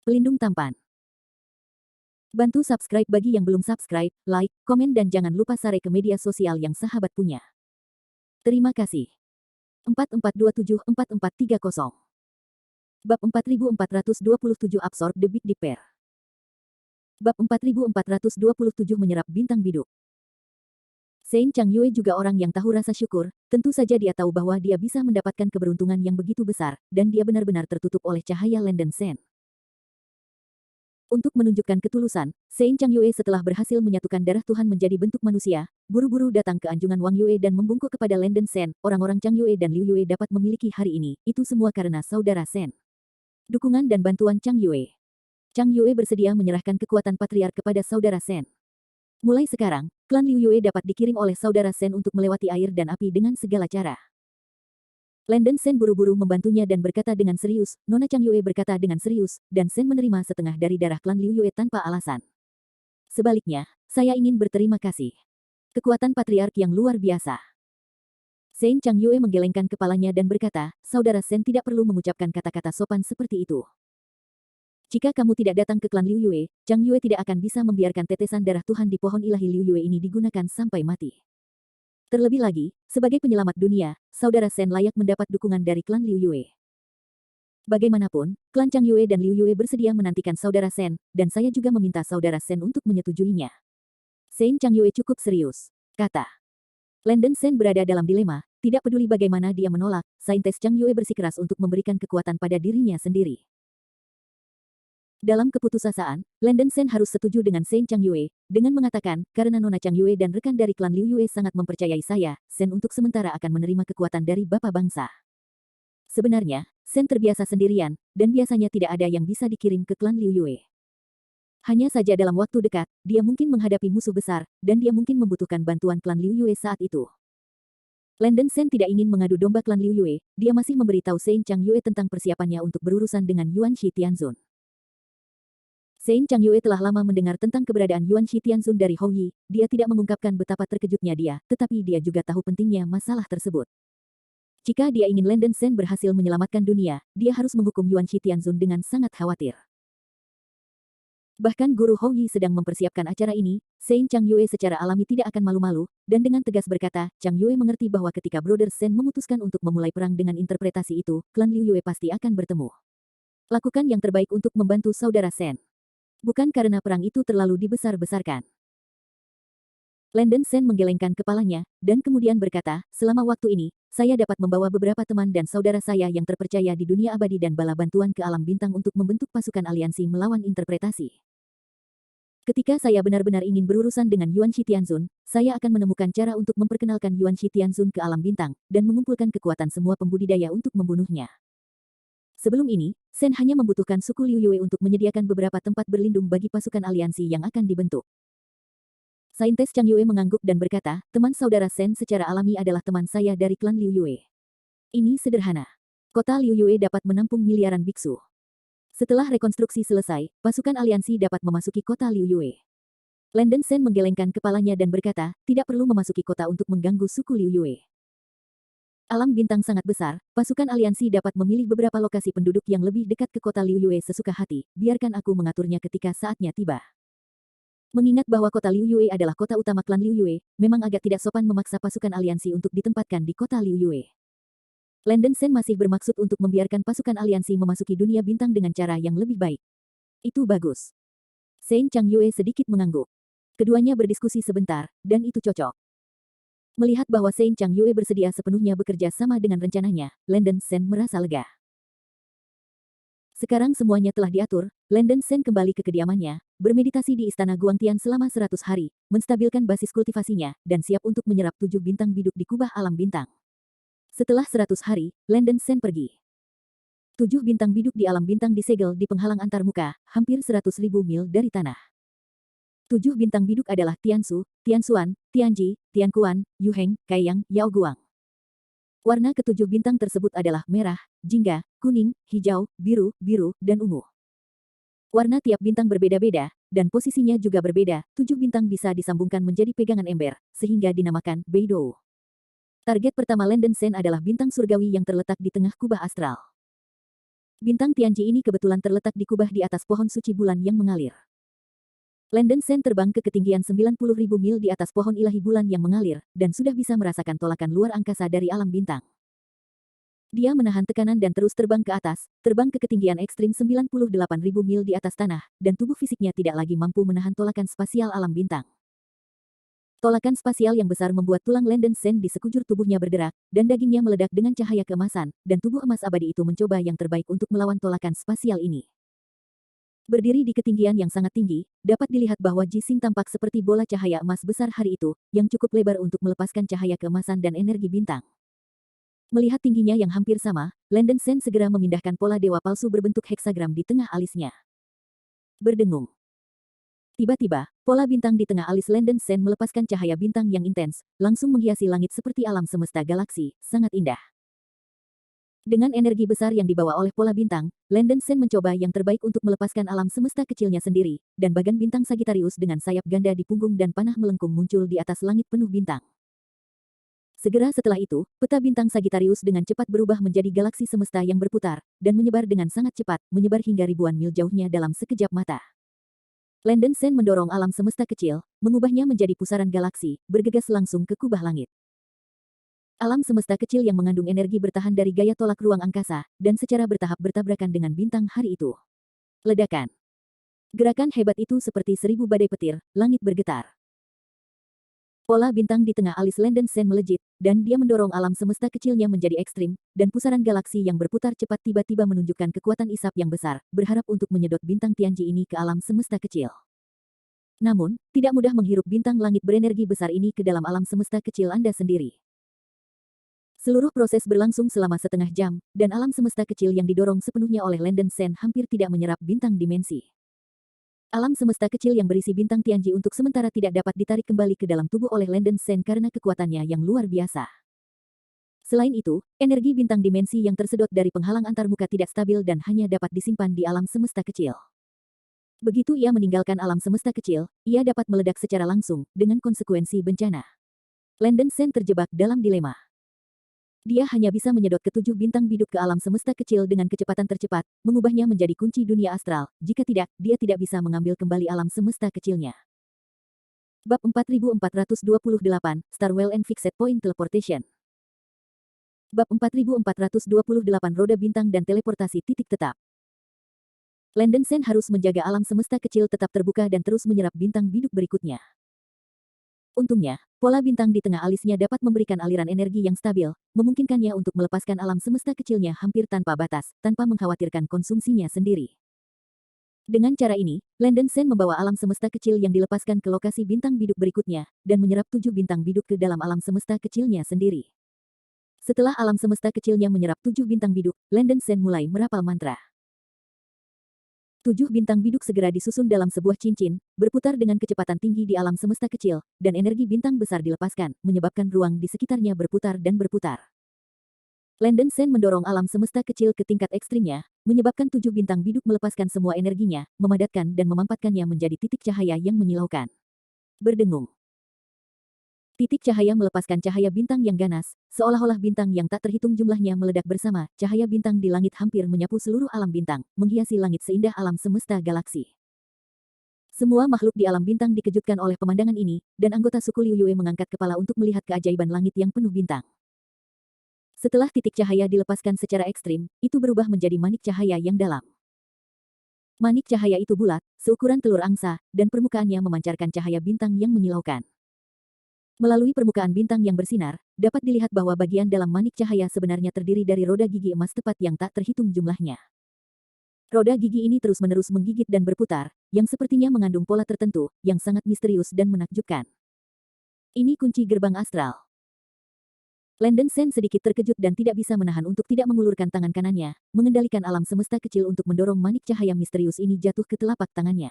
Pelindung tampan. Bantu subscribe bagi yang belum subscribe, like, komen dan jangan lupa share ke media sosial yang sahabat punya. Terima kasih. 44274430. Bab 4427 Absorb the Big Dipper. Bab 4427 Menyerap Bintang Biduk. Sein Changyue juga orang yang tahu rasa syukur, tentu saja dia tahu bahwa dia bisa mendapatkan keberuntungan yang begitu besar, dan dia benar-benar tertutup oleh cahaya Landen Sen. Untuk menunjukkan ketulusan, Sein Changyue setelah berhasil menyatukan darah Tuhan menjadi bentuk manusia, buru-buru datang ke anjungan Wang Yue dan membungkuk kepada Landen Sen. Orang-orang Changyue dan Liu Yue dapat memiliki hari ini, itu semua karena saudara Sen. Dukungan dan bantuan Changyue. Changyue bersedia menyerahkan kekuatan patriark kepada saudara Sen. Mulai sekarang, klan Liu Yue dapat dikirim oleh saudara Sen untuk melewati air dan api dengan segala cara. Landen Sen buru-buru membantunya dan berkata dengan serius, Nona Changyue berkata dengan serius, dan Sen menerima setengah dari darah klan Liu Yue tanpa alasan. Sebaliknya, saya ingin berterima kasih. Kekuatan patriark yang luar biasa. Sein Changyue menggelengkan kepalanya dan berkata, saudara Sen tidak perlu mengucapkan kata-kata sopan seperti itu. Jika kamu tidak datang ke klan Liu Yue, Changyue tidak akan bisa membiarkan tetesan darah Tuhan di pohon ilahi Liu Yue ini digunakan sampai mati. Terlebih lagi, sebagai penyelamat dunia, saudara Sen layak mendapat dukungan dari klan Liu Yue. Bagaimanapun, klan Changyue dan Liu Yue bersedia menantikan saudara Sen, dan saya juga meminta saudara Sen untuk menyetujuinya. Sein Changyue cukup serius, kata. Landen Sen berada dalam dilema, tidak peduli bagaimana dia menolak, Saintes Changyue bersikeras untuk memberikan kekuatan pada dirinya sendiri. Dalam keputusasaan, Landen Sen harus setuju dengan Sein Changyue, dengan mengatakan, karena Nona Changyue dan rekan dari klan Liu Yue sangat mempercayai saya, Sen untuk sementara akan menerima kekuatan dari Bapa Bangsa. Sebenarnya, Sen terbiasa sendirian, dan biasanya tidak ada yang bisa dikirim ke klan Liu Yue. Hanya saja dalam waktu dekat, dia mungkin menghadapi musuh besar, dan dia mungkin membutuhkan bantuan klan Liu Yue saat itu. Landen Sen tidak ingin mengadu domba klan Liu Yue, dia masih memberitahu Sein Changyue tentang persiapannya untuk berurusan dengan Yuan Shi Tianzun. Sein Changyue telah lama mendengar tentang keberadaan Yuan Shi Tianzun dari Hou Yi, dia tidak mengungkapkan betapa terkejutnya dia, tetapi dia juga tahu pentingnya masalah tersebut. Jika dia ingin Landen Sen berhasil menyelamatkan dunia, dia harus menghukum Yuan Shi Tianzun dengan sangat khawatir. Bahkan guru Hou Yi sedang mempersiapkan acara ini, Sein Changyue secara alami tidak akan malu-malu, dan dengan tegas berkata, Changyue mengerti bahwa ketika Brother Sen memutuskan untuk memulai perang dengan interpretasi itu, klan Liu Yue pasti akan bertemu. Lakukan yang terbaik untuk membantu saudara Sen. Bukan karena perang itu terlalu dibesar-besarkan. Landen Sen menggelengkan kepalanya, dan kemudian berkata, selama waktu ini, saya dapat membawa beberapa teman dan saudara saya yang terpercaya di dunia abadi dan bala bantuan ke alam bintang untuk membentuk pasukan aliansi melawan interpretasi. Ketika saya benar-benar ingin berurusan dengan Yuan Shi Tianzun, saya akan menemukan cara untuk memperkenalkan Yuan Shi Tianzun ke alam bintang, dan mengumpulkan kekuatan semua pembudidaya untuk membunuhnya. Sebelum ini, Sen hanya membutuhkan suku Liu Yue untuk menyediakan beberapa tempat berlindung bagi pasukan aliansi yang akan dibentuk. Saintes Changyue mengangguk dan berkata, teman saudara Sen secara alami adalah teman saya dari klan Liu Yue. Ini sederhana. Kota Liu Yue dapat menampung miliaran biksu. Setelah rekonstruksi selesai, pasukan aliansi dapat memasuki kota Liu Yue. Landen Sen menggelengkan kepalanya dan berkata, tidak perlu memasuki kota untuk mengganggu suku Liu Yue. Alam bintang sangat besar, pasukan aliansi dapat memilih beberapa lokasi penduduk yang lebih dekat ke kota Liu Yue sesuka hati, biarkan aku mengaturnya ketika saatnya tiba. Mengingat bahwa kota Liu Yue adalah kota utama klan Liu Yue, memang agak tidak sopan memaksa pasukan aliansi untuk ditempatkan di kota Liu Yue. Landen Sen masih bermaksud untuk membiarkan pasukan aliansi memasuki dunia bintang dengan cara yang lebih baik. Itu bagus. Sein Changyue sedikit mengangguk. Keduanya berdiskusi sebentar, dan itu cocok. Melihat bahwa Sein Changyue bersedia sepenuhnya bekerja sama dengan rencananya, Landen Sen merasa lega. Sekarang semuanya telah diatur, Landen Sen kembali ke kediamannya, bermeditasi di Istana Guangtian selama 100 hari, menstabilkan basis kultivasinya, dan siap untuk menyerap 7 bintang biduk di kubah alam bintang. Setelah 100 hari, Landen Sen pergi. 7 bintang biduk di alam bintang disegel di penghalang antarmuka, hampir 100.000 mil dari tanah. 7 bintang biduk adalah Tiansu, Tianxuan, Tianji, Tianquan, Yuheng, Kaiyang, Yaoguang. Warna ketujuh bintang tersebut adalah merah, jingga, kuning, hijau, biru, dan ungu. Warna tiap bintang berbeda-beda, dan posisinya juga berbeda. 7 bintang bisa disambungkan menjadi pegangan ember, sehingga dinamakan Beidou. Target pertama Landen Sen adalah bintang surgawi yang terletak di tengah kubah astral. Bintang Tianji ini kebetulan terletak di kubah di atas pohon suci bulan yang mengalir. Landon Sen terbang ke ketinggian 90.000 mil di atas pohon ilahi bulan yang mengalir, dan sudah bisa merasakan tolakan luar angkasa dari alam bintang. Dia menahan tekanan dan terus terbang ke atas, terbang ke ketinggian ekstrim 98.000 mil di atas tanah, dan tubuh fisiknya tidak lagi mampu menahan tolakan spasial alam bintang. Tolakan spasial yang besar membuat tulang Landon Sen di sekujur tubuhnya bergerak, dan dagingnya meledak dengan cahaya keemasan, dan tubuh emas abadi itu mencoba yang terbaik untuk melawan tolakan spasial ini. Berdiri di ketinggian yang sangat tinggi, dapat dilihat bahwa Jising tampak seperti bola cahaya emas besar hari itu, yang cukup lebar untuk melepaskan cahaya keemasan dan energi bintang. Melihat tingginya yang hampir sama, Landon Sen segera memindahkan pola dewa palsu berbentuk heksagram di tengah alisnya. Berdengung. Tiba-tiba, pola bintang di tengah alis Landon Sen melepaskan cahaya bintang yang intens, langsung menghiasi langit seperti alam semesta galaksi, sangat indah. Dengan energi besar yang dibawa oleh pola bintang, Landon Sen mencoba yang terbaik untuk melepaskan alam semesta kecilnya sendiri, dan bagan bintang Sagittarius dengan sayap ganda di punggung dan panah melengkung muncul di atas langit penuh bintang. Segera setelah itu, peta bintang Sagittarius dengan cepat berubah menjadi galaksi semesta yang berputar, dan menyebar dengan sangat cepat, menyebar hingga ribuan mil jauhnya dalam sekejap mata. Landon Sen mendorong alam semesta kecil, mengubahnya menjadi pusaran galaksi, bergegas langsung ke kubah langit. Alam semesta kecil yang mengandung energi bertahan dari gaya tolak ruang angkasa, dan secara bertahap bertabrakan dengan bintang hari itu. Ledakan. Gerakan hebat itu seperti 1000 badai petir, langit bergetar. Pola bintang di tengah alis Landon Sen melejit, dan dia mendorong alam semesta kecilnya menjadi ekstrim, dan pusaran galaksi yang berputar cepat tiba-tiba menunjukkan kekuatan isap yang besar, berharap untuk menyedot bintang Tianji ini ke alam semesta kecil. Namun, tidak mudah menghirup bintang langit berenergi besar ini ke dalam alam semesta kecil Anda sendiri. Seluruh proses berlangsung selama setengah jam, dan alam semesta kecil yang didorong sepenuhnya oleh Landon Sen hampir tidak menyerap bintang dimensi. Alam semesta kecil yang berisi bintang Tianji untuk sementara tidak dapat ditarik kembali ke dalam tubuh oleh Landon Sen karena kekuatannya yang luar biasa. Selain itu, energi bintang dimensi yang tersedot dari penghalang antarmuka tidak stabil dan hanya dapat disimpan di alam semesta kecil. Begitu ia meninggalkan alam semesta kecil, ia dapat meledak secara langsung, dengan konsekuensi bencana. Landon Sen terjebak dalam dilema. Dia hanya bisa menyedot ketujuh bintang biduk ke alam semesta kecil dengan kecepatan tercepat, mengubahnya menjadi kunci dunia astral. Jika tidak, dia tidak bisa mengambil kembali alam semesta kecilnya. Bab 4428, Starwell and Fixed Point Teleportation. Bab 4428 Roda Bintang dan Teleportasi Titik Tetap. Landon Sen harus menjaga alam semesta kecil tetap terbuka dan terus menyerap bintang biduk berikutnya. Untungnya, pola bintang di tengah alisnya dapat memberikan aliran energi yang stabil, memungkinkannya untuk melepaskan alam semesta kecilnya hampir tanpa batas, tanpa mengkhawatirkan konsumsinya sendiri. Dengan cara ini, Landon Sen membawa alam semesta kecil yang dilepaskan ke lokasi bintang biduk berikutnya, dan menyerap 7 bintang biduk ke dalam alam semesta kecilnya sendiri. Setelah alam semesta kecilnya menyerap 7 bintang biduk, Landon Sen mulai merapal mantra. 7 bintang biduk segera disusun dalam sebuah cincin, berputar dengan kecepatan tinggi di alam semesta kecil, dan energi bintang besar dilepaskan, menyebabkan ruang di sekitarnya berputar dan berputar. Landon Sen mendorong alam semesta kecil ke tingkat ekstrimnya, menyebabkan 7 bintang biduk melepaskan semua energinya, memadatkan dan memampatkannya menjadi titik cahaya yang menyilaukan. Berdengung. Titik cahaya melepaskan cahaya bintang yang ganas, seolah-olah bintang yang tak terhitung jumlahnya meledak bersama, cahaya bintang di langit hampir menyapu seluruh alam bintang, menghiasi langit seindah alam semesta galaksi. Semua makhluk di alam bintang dikejutkan oleh pemandangan ini, dan anggota suku Liu Yue mengangkat kepala untuk melihat keajaiban langit yang penuh bintang. Setelah titik cahaya dilepaskan secara ekstrim, itu berubah menjadi manik cahaya yang dalam. Manik cahaya itu bulat, seukuran telur angsa, dan permukaannya memancarkan cahaya bintang yang menyilaukan. Melalui permukaan bintang yang bersinar, dapat dilihat bahwa bagian dalam manik cahaya sebenarnya terdiri dari roda gigi emas tepat yang tak terhitung jumlahnya. Roda gigi ini terus-menerus menggigit dan berputar, yang sepertinya mengandung pola tertentu, yang sangat misterius dan menakjubkan. Ini kunci gerbang astral. Landon Sen sedikit terkejut dan tidak bisa menahan untuk tidak mengulurkan tangan kanannya, mengendalikan alam semesta kecil untuk mendorong manik cahaya misterius ini jatuh ke telapak tangannya.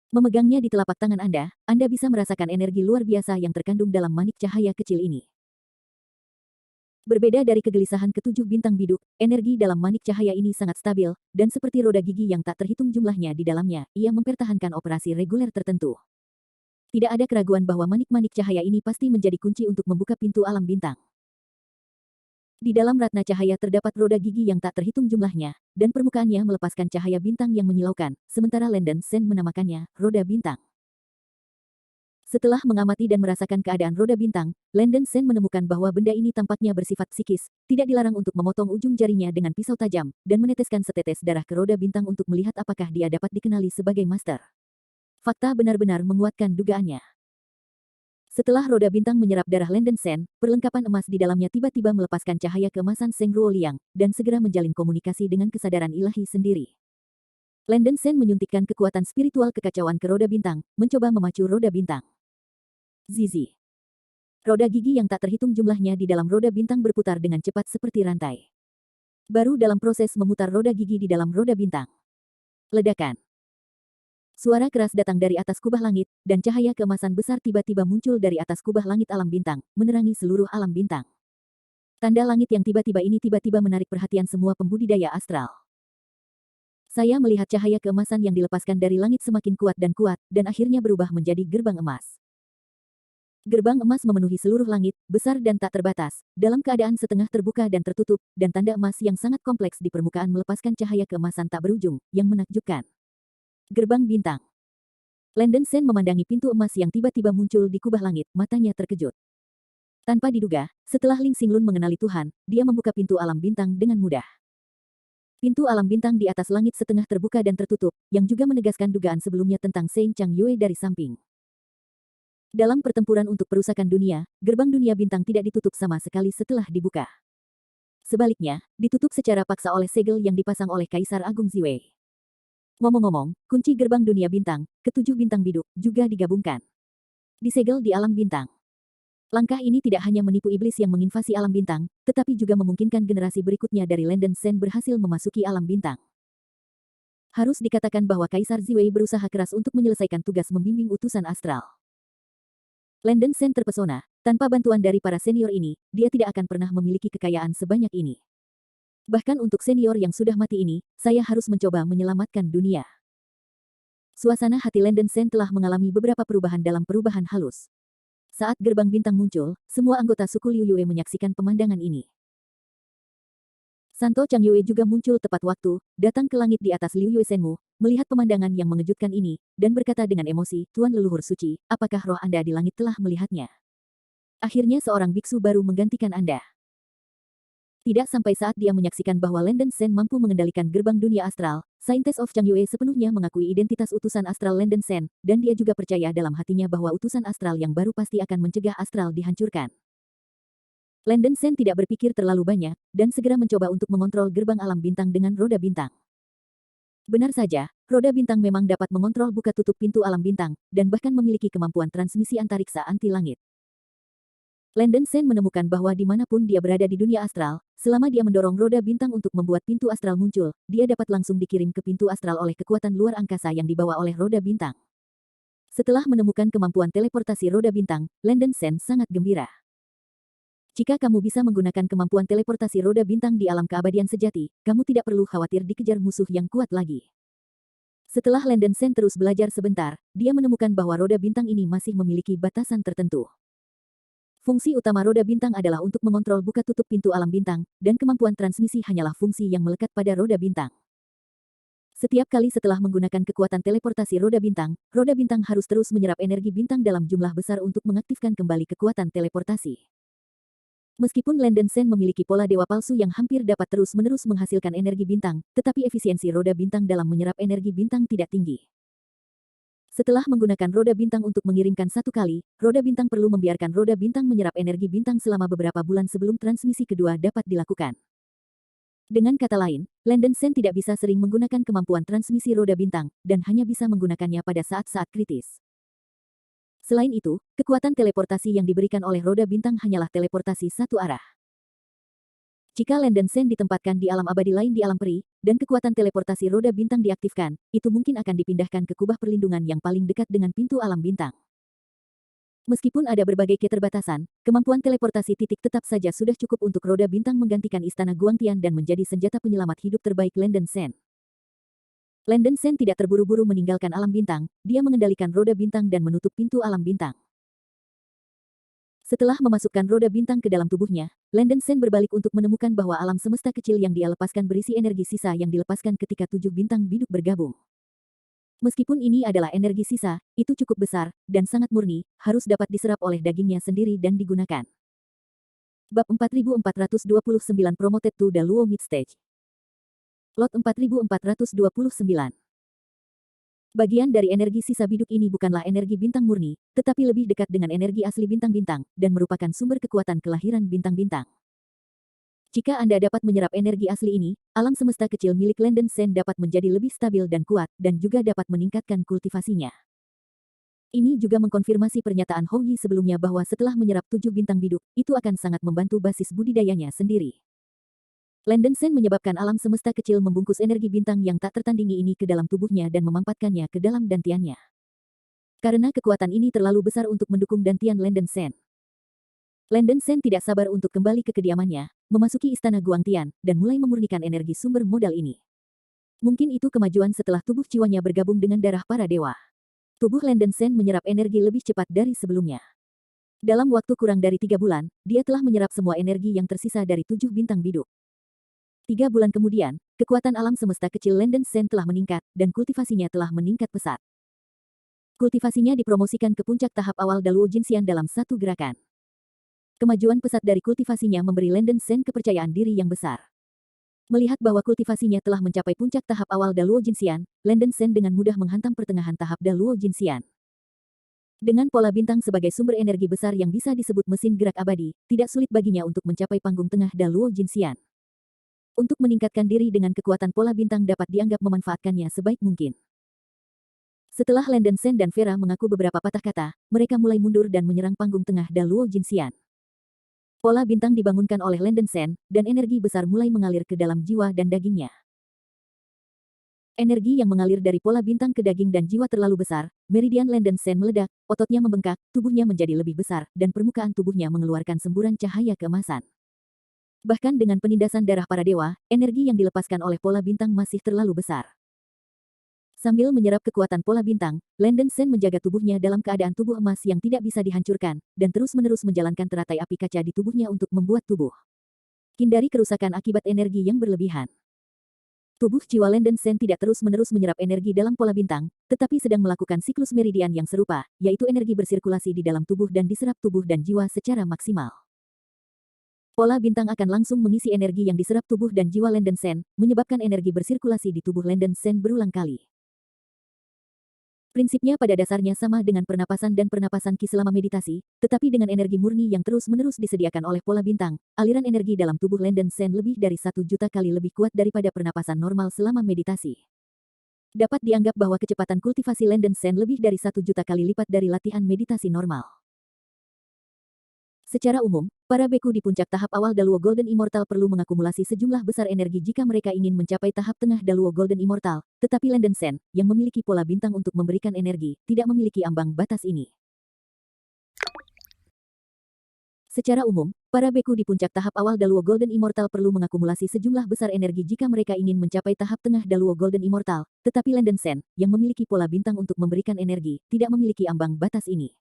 Memegangnya di telapak tangan Anda bisa merasakan energi luar biasa yang terkandung dalam manik cahaya kecil ini. Berbeda dari kegelisahan ketujuh bintang biduk, energi dalam manik cahaya ini sangat stabil, dan seperti roda gigi yang tak terhitung jumlahnya di dalamnya, ia mempertahankan operasi reguler tertentu. Tidak ada keraguan bahwa manik-manik cahaya ini pasti menjadi kunci untuk membuka pintu alam bintang. Di dalam ratna cahaya terdapat roda gigi yang tak terhitung jumlahnya, dan permukaannya melepaskan cahaya bintang yang menyilaukan, sementara Landon Sen menamakannya roda bintang. Setelah mengamati dan merasakan keadaan roda bintang, Landon Sen menemukan bahwa benda ini tampaknya bersifat psikis, tidak dilarang untuk memotong ujung jarinya dengan pisau tajam, dan meneteskan setetes darah ke roda bintang untuk melihat apakah dia dapat dikenali sebagai master. Fakta benar-benar menguatkan dugaannya. Setelah roda bintang menyerap darah Landon Sen, perlengkapan emas di dalamnya tiba-tiba melepaskan cahaya keemasan Seng Ruo Liang, dan segera menjalin komunikasi dengan kesadaran ilahi sendiri. Landon Sen menyuntikkan kekuatan spiritual kekacauan ke roda bintang, mencoba memacu roda bintang. Zizi. Roda gigi yang tak terhitung jumlahnya di dalam roda bintang berputar dengan cepat seperti rantai. Baru dalam proses memutar roda gigi di dalam roda bintang. Ledakan. Suara keras datang dari atas kubah langit, dan cahaya keemasan besar tiba-tiba muncul dari atas kubah langit alam bintang, menerangi seluruh alam bintang. Tanda langit yang tiba-tiba ini tiba-tiba menarik perhatian semua pembudidaya astral. Saya melihat cahaya keemasan yang dilepaskan dari langit semakin kuat, dan akhirnya berubah menjadi gerbang emas. Gerbang emas memenuhi seluruh langit, besar dan tak terbatas, dalam keadaan setengah terbuka dan tertutup, dan tanda emas yang sangat kompleks di permukaan melepaskan cahaya keemasan tak berujung, yang menakjubkan. Gerbang bintang. Landon Sen memandangi pintu emas yang tiba-tiba muncul di kubah langit, matanya terkejut. Tanpa diduga, setelah Ling Xinglun mengenali Tuhan, dia membuka pintu alam bintang dengan mudah. Pintu alam bintang di atas langit setengah terbuka dan tertutup, yang juga menegaskan dugaan sebelumnya tentang Seng Chang Yue dari samping. Dalam pertempuran untuk perusakan dunia, gerbang dunia bintang tidak ditutup sama sekali setelah dibuka. Sebaliknya, ditutup secara paksa oleh segel yang dipasang oleh Kaisar Agung Ziwei. Ngomong-ngomong, kunci gerbang dunia bintang, ketujuh bintang biduk, juga digabungkan. Disegel di alam bintang. Langkah ini tidak hanya menipu iblis yang menginvasi alam bintang, tetapi juga memungkinkan generasi berikutnya dari Landon Sen berhasil memasuki alam bintang. Harus dikatakan bahwa Kaisar Ziwei berusaha keras untuk menyelesaikan tugas membimbing utusan astral. Landon Sen terpesona, tanpa bantuan dari para senior ini, dia tidak akan pernah memiliki kekayaan sebanyak ini. Bahkan untuk senior yang sudah mati ini, saya harus mencoba menyelamatkan dunia. Suasana hati Landon Sen telah mengalami beberapa perubahan dalam perubahan halus. Saat gerbang bintang muncul, semua anggota suku Liu Yue menyaksikan pemandangan ini. Santo Chang Yue juga muncul tepat waktu, datang ke langit di atas Liu Yue Senmu, melihat pemandangan yang mengejutkan ini, dan berkata dengan emosi, Tuan leluhur suci, apakah roh Anda di langit telah melihatnya? Akhirnya seorang biksu baru menggantikan Anda. Tidak sampai saat dia menyaksikan bahwa Landon Sen mampu mengendalikan gerbang dunia astral, Saintes of Chang Yue sepenuhnya mengakui identitas utusan astral Landon Sen, dan dia juga percaya dalam hatinya bahwa utusan astral yang baru pasti akan mencegah astral dihancurkan. Landon Sen tidak berpikir terlalu banyak, dan segera mencoba untuk mengontrol gerbang alam bintang dengan roda bintang. Benar saja, roda bintang memang dapat mengontrol buka tutup pintu alam bintang, dan bahkan memiliki kemampuan transmisi antariksa anti langit. Landon Sen menemukan bahwa dimanapun dia berada di dunia astral, selama dia mendorong roda bintang untuk membuat pintu astral muncul, dia dapat langsung dikirim ke pintu astral oleh kekuatan luar angkasa yang dibawa oleh roda bintang. Setelah menemukan kemampuan teleportasi roda bintang, Landon Sen sangat gembira. Jika kamu bisa menggunakan kemampuan teleportasi roda bintang di alam keabadian sejati, kamu tidak perlu khawatir dikejar musuh yang kuat lagi. Setelah Landon Sen terus belajar sebentar, dia menemukan bahwa roda bintang ini masih memiliki batasan tertentu. Fungsi utama roda bintang adalah untuk mengontrol buka tutup pintu alam bintang, dan kemampuan transmisi hanyalah fungsi yang melekat pada roda bintang. Setiap kali setelah menggunakan kekuatan teleportasi roda bintang harus terus menyerap energi bintang dalam jumlah besar untuk mengaktifkan kembali kekuatan teleportasi. Meskipun Landon Sen memiliki pola dewa palsu yang hampir dapat terus-menerus menghasilkan energi bintang, tetapi efisiensi roda bintang dalam menyerap energi bintang tidak tinggi. Setelah menggunakan roda bintang untuk mengirimkan satu kali, roda bintang perlu membiarkan roda bintang menyerap energi bintang selama beberapa bulan sebelum transmisi kedua dapat dilakukan. Dengan kata lain, Landon Sen tidak bisa sering menggunakan kemampuan transmisi roda bintang, dan hanya bisa menggunakannya pada saat-saat kritis. Selain itu, kekuatan teleportasi yang diberikan oleh roda bintang hanyalah teleportasi satu arah. Jika Landon Sen ditempatkan di alam abadi lain di alam peri, dan kekuatan teleportasi roda bintang diaktifkan, itu mungkin akan dipindahkan ke kubah perlindungan yang paling dekat dengan pintu alam bintang. Meskipun ada berbagai keterbatasan, kemampuan teleportasi titik tetap saja sudah cukup untuk roda bintang menggantikan istana Guangtian dan menjadi senjata penyelamat hidup terbaik Landon Sen. Landon Sen tidak terburu-buru meninggalkan alam bintang, dia mengendalikan roda bintang dan menutup pintu alam bintang. Setelah memasukkan roda bintang ke dalam tubuhnya, Landen Sen berbalik untuk menemukan bahwa alam semesta kecil yang dia lepaskan berisi energi sisa yang dilepaskan ketika 7 bintang biduk bergabung. Meskipun ini adalah energi sisa, itu cukup besar, dan sangat murni, harus dapat diserap oleh dagingnya sendiri dan digunakan. Bab 4429 Promoted to the Luo Mid Stage. Lot 4429. Bagian dari energi sisa biduk ini bukanlah energi bintang murni, tetapi lebih dekat dengan energi asli bintang-bintang, dan merupakan sumber kekuatan kelahiran bintang-bintang. Jika Anda dapat menyerap energi asli ini, alam semesta kecil milik Landen Sen dapat menjadi lebih stabil dan kuat, dan juga dapat meningkatkan kultivasinya. Ini juga mengkonfirmasi pernyataan Hou Yi sebelumnya bahwa setelah menyerap 7 bintang biduk, itu akan sangat membantu basis budidayanya sendiri. Landen Sen menyebabkan alam semesta kecil membungkus energi bintang yang tak tertandingi ini ke dalam tubuhnya dan memampatkannya ke dalam dantiannya. Karena kekuatan ini terlalu besar untuk mendukung dantian Landen Sen. Landen Sen tidak sabar untuk kembali ke kediamannya, memasuki istana Guangtian, dan mulai memurnikan energi sumber modal ini. Mungkin itu kemajuan setelah tubuh jiwanya bergabung dengan darah para dewa. Tubuh Landen Sen menyerap energi lebih cepat dari sebelumnya. Dalam waktu kurang dari 3 bulan, dia telah menyerap semua energi yang tersisa dari 7 bintang biduk. 3 bulan kemudian, kekuatan alam semesta kecil Landen Sen telah meningkat, dan kultivasinya telah meningkat pesat. Kultivasinya dipromosikan ke puncak tahap awal Daluo Jinxian dalam satu gerakan. Kemajuan pesat dari kultivasinya memberi Landen Sen kepercayaan diri yang besar. Melihat bahwa kultivasinya telah mencapai puncak tahap awal Daluo Jinxian, Landen Sen dengan mudah menghantam pertengahan tahap Daluo Jinxian. Dengan pola bintang sebagai sumber energi besar yang bisa disebut mesin gerak abadi, tidak sulit baginya untuk mencapai panggung tengah Daluo Jinxian. Untuk meningkatkan diri dengan kekuatan pola bintang dapat dianggap memanfaatkannya sebaik mungkin. Setelah Landen Sen dan Vera mengaku beberapa patah kata, mereka mulai mundur dan menyerang panggung tengah Daluo Jinxian. Pola bintang dibangunkan oleh Landen Sen, dan energi besar mulai mengalir ke dalam jiwa dan dagingnya. Energi yang mengalir dari pola bintang ke daging dan jiwa terlalu besar, meridian Landen Sen meledak, ototnya membengkak, tubuhnya menjadi lebih besar, dan permukaan tubuhnya mengeluarkan semburan cahaya keemasan. Bahkan dengan penindasan darah para dewa, energi yang dilepaskan oleh pola bintang masih terlalu besar. Sambil menyerap kekuatan pola bintang, Landen Sen menjaga tubuhnya dalam keadaan tubuh emas yang tidak bisa dihancurkan, dan terus-menerus menjalankan teratai api kaca di tubuhnya untuk membuat tubuh. Hindari kerusakan akibat energi yang berlebihan. Tubuh jiwa Landen Sen tidak terus-menerus menyerap energi dalam pola bintang, tetapi sedang melakukan siklus meridian yang serupa, yaitu energi bersirkulasi di dalam tubuh dan diserap tubuh dan jiwa secara maksimal. Pola bintang akan langsung mengisi energi yang diserap tubuh dan jiwa Landen Sen, menyebabkan energi bersirkulasi di tubuh Landen Sen berulang kali. Prinsipnya pada dasarnya sama dengan pernapasan dan pernapasan Qi selama meditasi, tetapi dengan energi murni yang terus-menerus disediakan oleh pola bintang, aliran energi dalam tubuh Landen Sen lebih dari 1 juta kali lebih kuat daripada pernapasan normal selama meditasi. Dapat dianggap bahwa kecepatan kultivasi Landen Sen lebih dari 1 juta kali lipat dari latihan meditasi normal. Secara umum, para beku di puncak tahap awal Daluo Golden Immortal perlu mengakumulasi sejumlah besar energi jika mereka ingin mencapai tahap tengah Daluo Golden Immortal, tetapi Landen Sen, yang memiliki pola bintang untuk memberikan energi, tidak memiliki ambang batas ini. Secara umum, para beku di puncak tahap awal Daluo Golden Immortal perlu mengakumulasi sejumlah besar energi jika mereka ingin mencapai tahap tengah Daluo Golden Immortal, tetapi Landen Sen, yang memiliki pola bintang untuk memberikan energi, tidak memiliki ambang batas ini.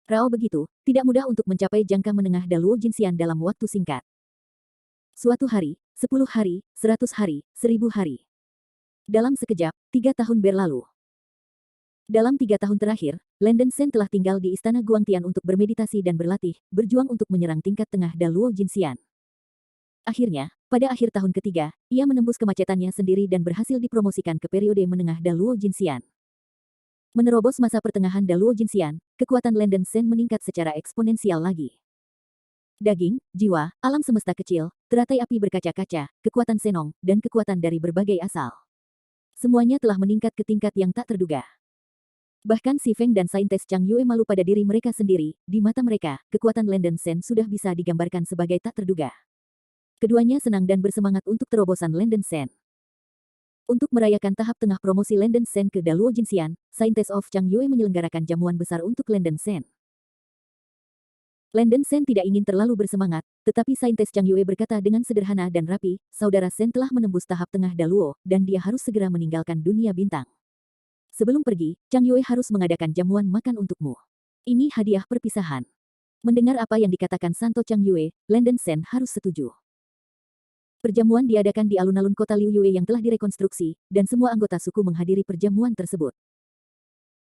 Rao begitu, tidak mudah untuk mencapai jangka menengah Daluo Jinxian dalam waktu singkat. Suatu hari, 10 hari, 100 hari, 1000 hari. Dalam sekejap, 3 tahun berlalu. Dalam 3 tahun terakhir, Landen Sen telah tinggal di istana Guangtian untuk bermeditasi dan berlatih, berjuang untuk menyerang tingkat tengah Daluo Jinxian. Akhirnya, pada akhir tahun ketiga, ia menembus kemacetannya sendiri dan berhasil dipromosikan ke periode menengah Daluo Jinxian. Menerobos masa pertengahan Daluo Jinxian, kekuatan Landen Sen meningkat secara eksponensial lagi. Daging, jiwa, alam semesta kecil, teratai api berkaca-kaca, kekuatan senong, dan kekuatan dari berbagai asal. Semuanya telah meningkat ke tingkat yang tak terduga. Bahkan Si Feng dan Saintes Chang Yue malu pada diri mereka sendiri, di mata mereka, kekuatan Landen Sen sudah bisa digambarkan sebagai tak terduga. Keduanya senang dan bersemangat untuk terobosan Landen Sen. Untuk merayakan tahap tengah promosi Landen Sen ke Daluo Jinxian, Saintes of Chang Yue menyelenggarakan jamuan besar untuk Landen Sen. Landen Sen tidak ingin terlalu bersemangat, tetapi Saintes Chang Yue berkata dengan sederhana dan rapi, saudara Sen telah menembus tahap tengah Daluo, dan dia harus segera meninggalkan dunia bintang. Sebelum pergi, Chang Yue harus mengadakan jamuan makan untukmu. Ini hadiah perpisahan. Mendengar apa yang dikatakan Santo Chang Yue, Landen Sen harus setuju. Perjamuan diadakan di alun-alun kota Liu Yue yang telah direkonstruksi, dan semua anggota suku menghadiri perjamuan tersebut.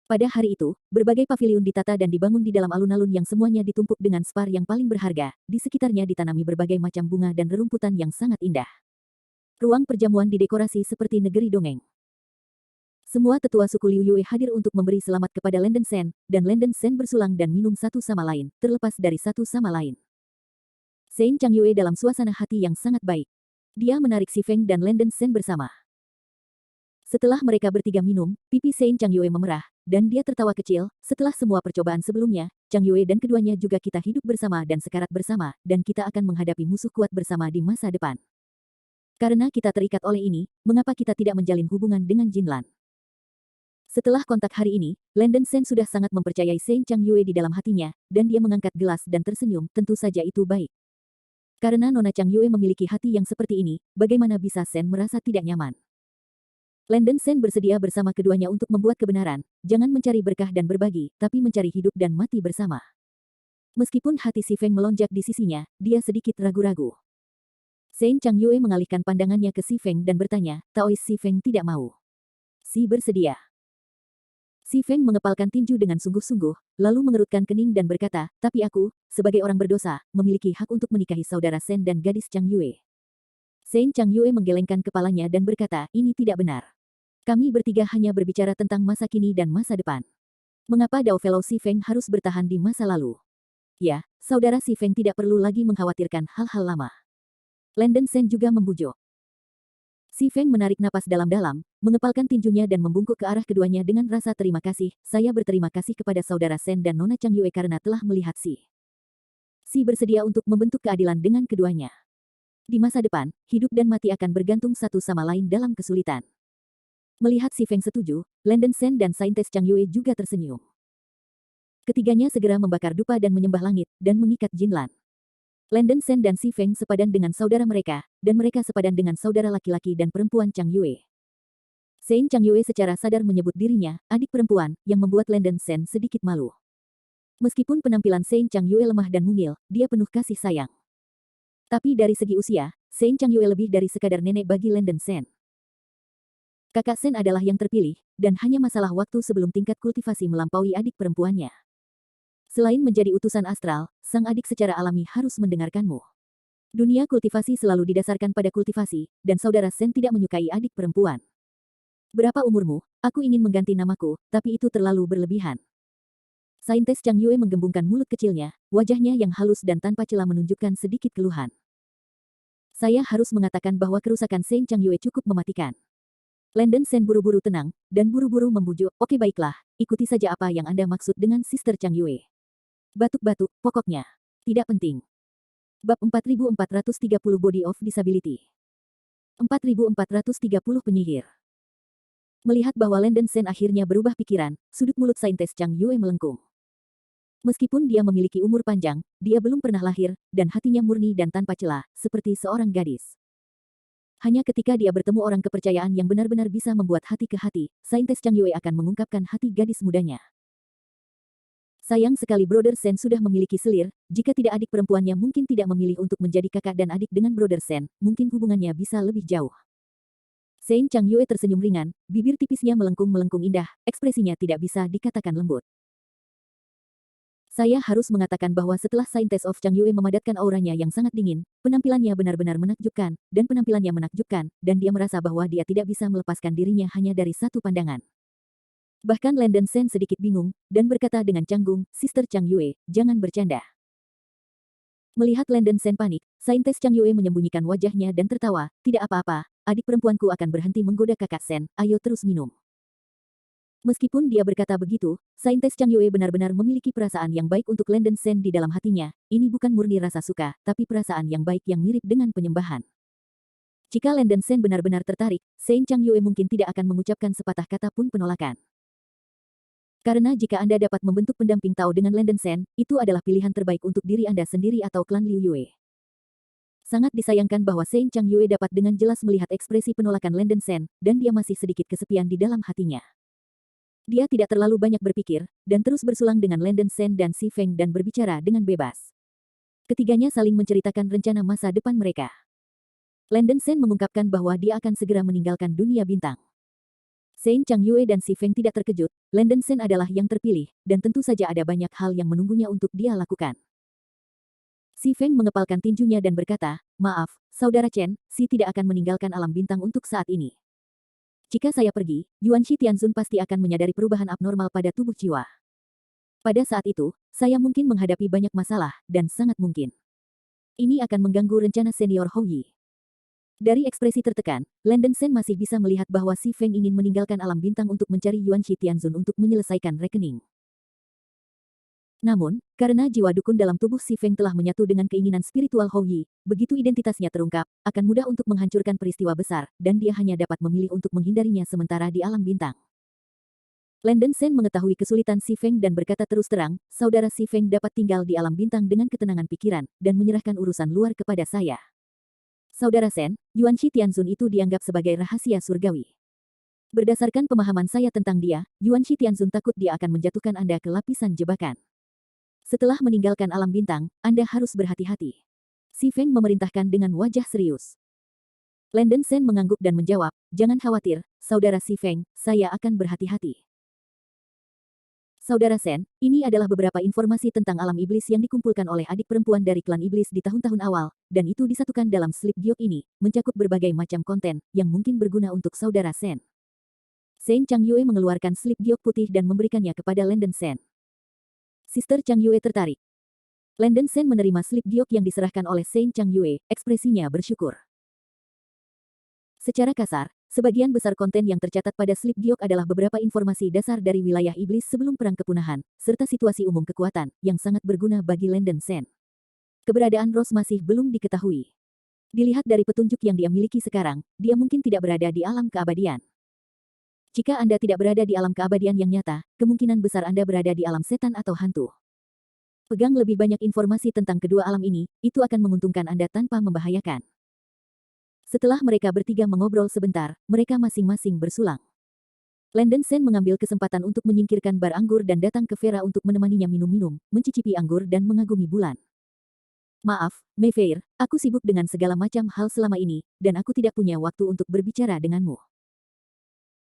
Pada hari itu, berbagai paviliun ditata dan dibangun di dalam alun-alun yang semuanya ditumpuk dengan spar yang paling berharga, di sekitarnya ditanami berbagai macam bunga dan rerumputan yang sangat indah. Ruang perjamuan didekorasi seperti negeri dongeng. Semua tetua suku Liu Yue hadir untuk memberi selamat kepada Landen Sen, dan Landen Sen bersulang dan minum satu sama lain, terlepas dari satu sama lain. Sein Chang Yue dalam suasana hati yang sangat baik. Dia menarik Si Feng dan Landen Sen bersama. Setelah mereka bertiga minum, pipi Sein Chang Yue memerah, dan dia tertawa kecil. Setelah semua percobaan sebelumnya, Chang Yue dan keduanya juga kita hidup bersama dan sekarat bersama, dan kita akan menghadapi musuh kuat bersama di masa depan. Karena kita terikat oleh ini, mengapa kita tidak menjalin hubungan dengan Jinlan? Setelah kontak hari ini, Landen Sen sudah sangat mempercayai Sein Chang Yue di dalam hatinya, dan dia mengangkat gelas dan tersenyum, tentu saja itu baik. Karena Nona Chang Yue memiliki hati yang seperti ini, bagaimana bisa Sen merasa tidak nyaman? Landen Sen bersedia bersama keduanya untuk membuat kebenaran, jangan mencari berkah dan berbagi, tapi mencari hidup dan mati bersama. Meskipun hati Si Feng melonjak di sisinya, dia sedikit ragu-ragu. Sein Chang Yue mengalihkan pandangannya ke Si Feng dan bertanya, Taois Si Feng tidak mau. Si bersedia. Si Feng mengepalkan tinju dengan sungguh-sungguh, lalu mengerutkan kening dan berkata, tapi aku, sebagai orang berdosa, memiliki hak untuk menikahi saudara Sen dan gadis Chang Yue. Sein Chang Yue menggelengkan kepalanya dan berkata, ini tidak benar. Kami bertiga hanya berbicara tentang masa kini dan masa depan. Mengapa Dao Fellow Si Feng harus bertahan di masa lalu? Ya, saudara Si Feng tidak perlu lagi mengkhawatirkan hal-hal lama. Landen Sen juga membujuk. Si Feng menarik napas dalam-dalam, mengepalkan tinjunya dan membungkuk ke arah keduanya dengan rasa terima kasih. Saya berterima kasih kepada saudara Sen dan Nona Chang Yue karena telah melihat Si. Si bersedia untuk membentuk keadilan dengan keduanya. Di masa depan, hidup dan mati akan bergantung satu sama lain dalam kesulitan. Melihat Si Feng setuju, Landen Sen dan Saintes Chang Yue juga tersenyum. Ketiganya segera membakar dupa dan menyembah langit, dan mengikat Jinlan. Landen Sen dan Si Feng sepadan dengan saudara mereka, dan mereka sepadan dengan saudara laki-laki dan perempuan Chang Yue. Sein Chang Yue secara sadar menyebut dirinya, adik perempuan, yang membuat Landen Sen sedikit malu. Meskipun penampilan Sein Chang Yue lemah dan mungil, dia penuh kasih sayang. Tapi dari segi usia, Sein Chang Yue lebih dari sekadar nenek bagi Landen Sen. Kakak Sen adalah yang terpilih, dan hanya masalah waktu sebelum tingkat kultivasi melampaui adik perempuannya. Selain menjadi utusan astral, sang adik secara alami harus mendengarkanmu. Dunia kultivasi selalu didasarkan pada kultivasi, dan saudara Sen tidak menyukai adik perempuan. Berapa umurmu? Aku ingin mengganti namaku, tapi itu terlalu berlebihan. Saintes Chang Yue menggembungkan mulut kecilnya, wajahnya yang halus dan tanpa celah menunjukkan sedikit keluhan. Saya harus mengatakan bahwa kerusakan Sein Chang Yue cukup mematikan. Landen Sen buru-buru tenang, dan buru-buru membujuk, oke baiklah, ikuti saja apa yang Anda maksud dengan Sister Chang Yue. Batuk-batuk, pokoknya. Tidak penting. Bab 4430 Body of Disability. 4430 Penyihir. Melihat bahwa Landen Sen akhirnya berubah pikiran, sudut mulut Saintes Chang Yue melengkung. Meskipun dia memiliki umur panjang, dia belum pernah lahir, dan hatinya murni dan tanpa celah, seperti seorang gadis. Hanya ketika dia bertemu orang kepercayaan yang benar-benar bisa membuat hati ke hati, Saintes Chang Yue akan mengungkapkan hati gadis mudanya. Sayang sekali Brother Sen sudah memiliki selir, jika tidak adik perempuannya mungkin tidak memilih untuk menjadi kakak dan adik dengan Brother Sen, mungkin hubungannya bisa lebih jauh. Sein Chang Yue tersenyum ringan, bibir tipisnya melengkung-melengkung indah, ekspresinya tidak bisa dikatakan lembut. Saya harus mengatakan bahwa setelah Saintes of Chang Yue memadatkan auranya yang sangat dingin, penampilannya benar-benar menakjubkan, dan dia merasa bahwa dia tidak bisa melepaskan dirinya hanya dari satu pandangan. Bahkan Landen Sen sedikit bingung, dan berkata dengan canggung, Sister Chang Yue, jangan bercanda. Melihat Landen Sen panik, Saintes Chang Yue menyembunyikan wajahnya dan tertawa, tidak apa-apa, adik perempuanku akan berhenti menggoda kakak Sen, ayo terus minum. Meskipun dia berkata begitu, Saintes Chang Yue benar-benar memiliki perasaan yang baik untuk Landen Sen di dalam hatinya, ini bukan murni rasa suka, tapi perasaan yang baik yang mirip dengan penyembahan. Jika Landen Sen benar-benar tertarik, Sein Chang Yue mungkin tidak akan mengucapkan sepatah kata pun penolakan. Karena jika Anda dapat membentuk pendamping Tao dengan Landen Sen, itu adalah pilihan terbaik untuk diri Anda sendiri atau klan Liu Yue. Sangat disayangkan bahwa Sein Chang Yue dapat dengan jelas melihat ekspresi penolakan Landen Sen, dan dia masih sedikit kesepian di dalam hatinya. Dia tidak terlalu banyak berpikir, dan terus bersulang dengan Landon Sen dan Si Feng dan berbicara dengan bebas. Ketiganya saling menceritakan rencana masa depan mereka. Landon Sen mengungkapkan bahwa dia akan segera meninggalkan dunia bintang. Shen Changyue dan Si Feng tidak terkejut, Landon Sen adalah yang terpilih, dan tentu saja ada banyak hal yang menunggunya untuk dia lakukan. Si Feng mengepalkan tinjunya dan berkata, "Maaf, Saudara Chen, Si tidak akan meninggalkan alam bintang untuk saat ini. Jika saya pergi, Yuan Shi Tianzun pasti akan menyadari perubahan abnormal pada tubuh jiwa. Pada saat itu, saya mungkin menghadapi banyak masalah, dan sangat mungkin ini akan mengganggu rencana senior Hou Yi." Dari ekspresi tertekan, Landon Sen masih bisa melihat bahwa Si Feng ingin meninggalkan alam bintang untuk mencari Yuan Shi Tianzun untuk menyelesaikan rekening. Namun, karena jiwa dukun dalam tubuh Si Feng telah menyatu dengan keinginan spiritual Hou Yi, begitu identitasnya terungkap, akan mudah untuk menghancurkan peristiwa besar, dan dia hanya dapat memilih untuk menghindarinya sementara di alam bintang. Landon Sen mengetahui kesulitan Si Feng dan berkata terus terang, "Saudara Si Feng dapat tinggal di alam bintang dengan ketenangan pikiran, dan menyerahkan urusan luar kepada saya. Saudara Sen, Yuan Shi Tianzun itu dianggap sebagai rahasia surgawi. Berdasarkan pemahaman saya tentang dia, Yuan Shi Tianzun takut dia akan menjatuhkan Anda ke lapisan jebakan. Setelah meninggalkan alam bintang, Anda harus berhati-hati." Si Feng memerintahkan dengan wajah serius. Landon Sen mengangguk dan menjawab, "Jangan khawatir, Saudara Si Feng, saya akan berhati-hati." Saudara Sen, ini adalah beberapa informasi tentang alam iblis yang dikumpulkan oleh adik perempuan dari klan iblis di tahun-tahun awal, dan itu disatukan dalam slip giok ini, mencakup berbagai macam konten, yang mungkin berguna untuk Saudara Sen. Shen Changyue mengeluarkan slip giok putih dan memberikannya kepada Landon Sen. Sister Changyue tertarik. Landon Sen menerima slip giok yang diserahkan oleh Shen Changyue, ekspresinya bersyukur. Secara kasar, sebagian besar konten yang tercatat pada slip giok adalah beberapa informasi dasar dari wilayah iblis sebelum perang kepunahan, serta situasi umum kekuatan, yang sangat berguna bagi Landon Sen. Keberadaan Rose masih belum diketahui. Dilihat dari petunjuk yang dia miliki sekarang, dia mungkin tidak berada di alam keabadian. Jika Anda tidak berada di alam keabadian yang nyata, kemungkinan besar Anda berada di alam setan atau hantu. Pegang lebih banyak informasi tentang kedua alam ini, itu akan menguntungkan Anda tanpa membahayakan. Setelah mereka bertiga mengobrol sebentar, mereka masing-masing bersulang. Landon Sen mengambil kesempatan untuk menyingkirkan bar anggur dan datang ke Vera untuk menemaninya minum-minum, mencicipi anggur dan mengagumi bulan. "Maaf, Mayfair, aku sibuk dengan segala macam hal selama ini, dan aku tidak punya waktu untuk berbicara denganmu."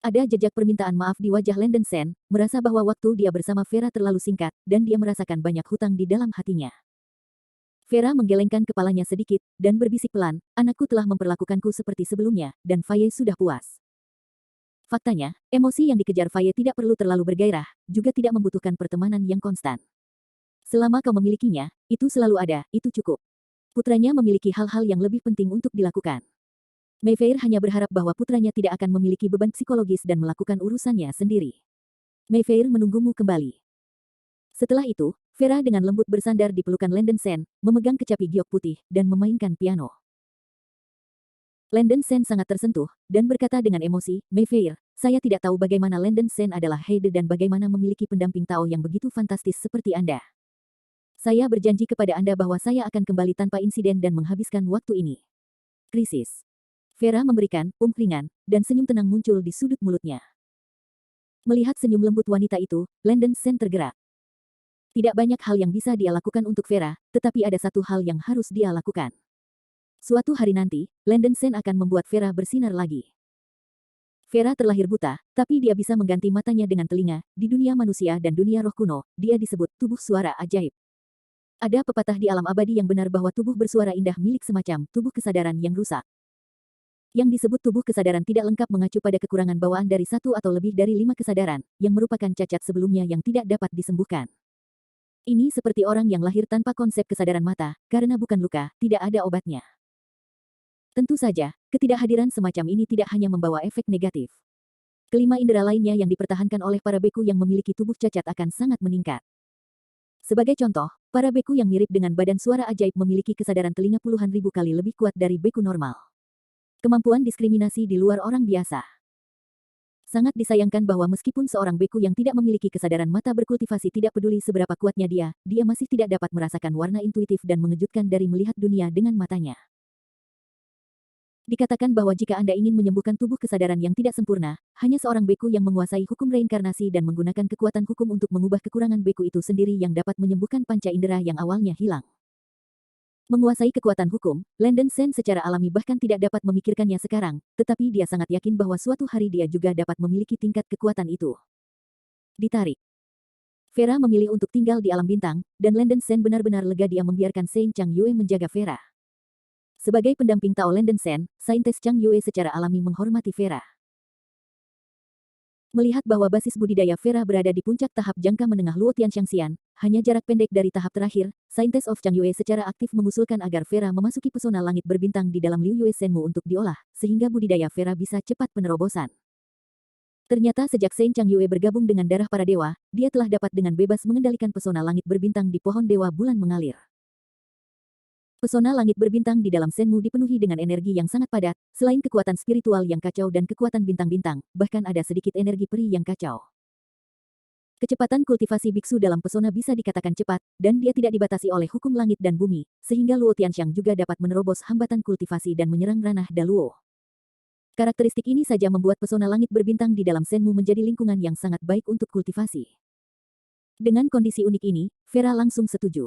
Ada jejak permintaan maaf di wajah Landon Sen, merasa bahwa waktu dia bersama Vera terlalu singkat, dan dia merasakan banyak hutang di dalam hatinya. Vera menggelengkan kepalanya sedikit, dan berbisik pelan, "Anakku telah memperlakukanku seperti sebelumnya, dan Faye sudah puas." Faktanya, emosi yang dikejar Faye tidak perlu terlalu bergairah, juga tidak membutuhkan pertemanan yang konstan. Selama kau memilikinya, itu selalu ada, itu cukup. Putranya memiliki hal-hal yang lebih penting untuk dilakukan. Mayfair hanya berharap bahwa putranya tidak akan memiliki beban psikologis dan melakukan urusannya sendiri. "Mayfair menunggumu kembali." Setelah itu, Vera dengan lembut bersandar di pelukan Landon Sen, memegang kecapi giok putih, dan memainkan piano. Landon Sen sangat tersentuh, dan berkata dengan emosi, "Mayfair, saya tidak tahu bagaimana Landon Sen adalah Heide dan bagaimana memiliki pendamping Tao yang begitu fantastis seperti Anda. Saya berjanji kepada Anda bahwa saya akan kembali tanpa insiden dan menghabiskan waktu ini." Krisis. Vera memberikan ringan, dan senyum tenang muncul di sudut mulutnya. Melihat senyum lembut wanita itu, Landon Sen tergerak. Tidak banyak hal yang bisa dia lakukan untuk Vera, tetapi ada satu hal yang harus dia lakukan. Suatu hari nanti, Landon Sen akan membuat Vera bersinar lagi. Vera terlahir buta, tapi dia bisa mengganti matanya dengan telinga. Di dunia manusia dan dunia roh kuno, dia disebut tubuh suara ajaib. Ada pepatah di alam abadi yang benar bahwa tubuh bersuara indah milik semacam tubuh kesadaran yang rusak. Yang disebut tubuh kesadaran tidak lengkap mengacu pada kekurangan bawaan dari 1 atau lebih dari 5 kesadaran, yang merupakan cacat sebelumnya yang tidak dapat disembuhkan. Ini seperti orang yang lahir tanpa konsep kesadaran mata, karena bukan luka, tidak ada obatnya. Tentu saja, ketidakhadiran semacam ini tidak hanya membawa efek negatif. Kelima indera lainnya yang dipertahankan oleh para beku yang memiliki tubuh cacat akan sangat meningkat. Sebagai contoh, para beku yang mirip dengan badan suara ajaib memiliki kesadaran telinga puluhan ribu kali lebih kuat dari beku normal. Kemampuan diskriminasi di luar orang biasa. Sangat disayangkan bahwa meskipun seorang beku yang tidak memiliki kesadaran mata berkultivasi tidak peduli seberapa kuatnya dia masih tidak dapat merasakan warna intuitif dan mengejutkan dari melihat dunia dengan matanya. Dikatakan bahwa jika Anda ingin menyembuhkan tubuh kesadaran yang tidak sempurna, hanya seorang beku yang menguasai hukum reinkarnasi dan menggunakan kekuatan hukum untuk mengubah kekurangan beku itu sendiri yang dapat menyembuhkan panca indera yang awalnya hilang. Menguasai kekuatan hukum, Landon Sen secara alami bahkan tidak dapat memikirkannya sekarang, tetapi dia sangat yakin bahwa suatu hari dia juga dapat memiliki tingkat kekuatan itu. Ditarik. Vera memilih untuk tinggal di alam bintang, dan Landon Sen benar-benar lega dia membiarkan Saint Chang Yue menjaga Vera. Sebagai pendamping Tao Landon Sen, saintis Chang Yue secara alami menghormati Vera. Melihat bahwa basis budidaya Vera berada di puncak tahap jangka menengah Luo Tianxiangxian, hanya jarak pendek dari tahap terakhir, saintis of Chang Yue secara aktif mengusulkan agar Vera memasuki pesona langit berbintang di dalam Liu Yue Senmu untuk diolah, sehingga budidaya Vera bisa cepat penerobosan. Ternyata sejak Saint Chang Yue bergabung dengan darah para dewa, dia telah dapat dengan bebas mengendalikan pesona langit berbintang di pohon dewa bulan mengalir. Pesona langit berbintang di dalam Senmu dipenuhi dengan energi yang sangat padat, selain kekuatan spiritual yang kacau dan kekuatan bintang-bintang, bahkan ada sedikit energi peri yang kacau. Kecepatan kultivasi biksu dalam pesona bisa dikatakan cepat, dan dia tidak dibatasi oleh hukum langit dan bumi, sehingga Luo Tianxiang juga dapat menerobos hambatan kultivasi dan menyerang ranah Daluo. Karakteristik ini saja membuat pesona langit berbintang di dalam Senmu menjadi lingkungan yang sangat baik untuk kultivasi. Dengan kondisi unik ini, Vera langsung setuju.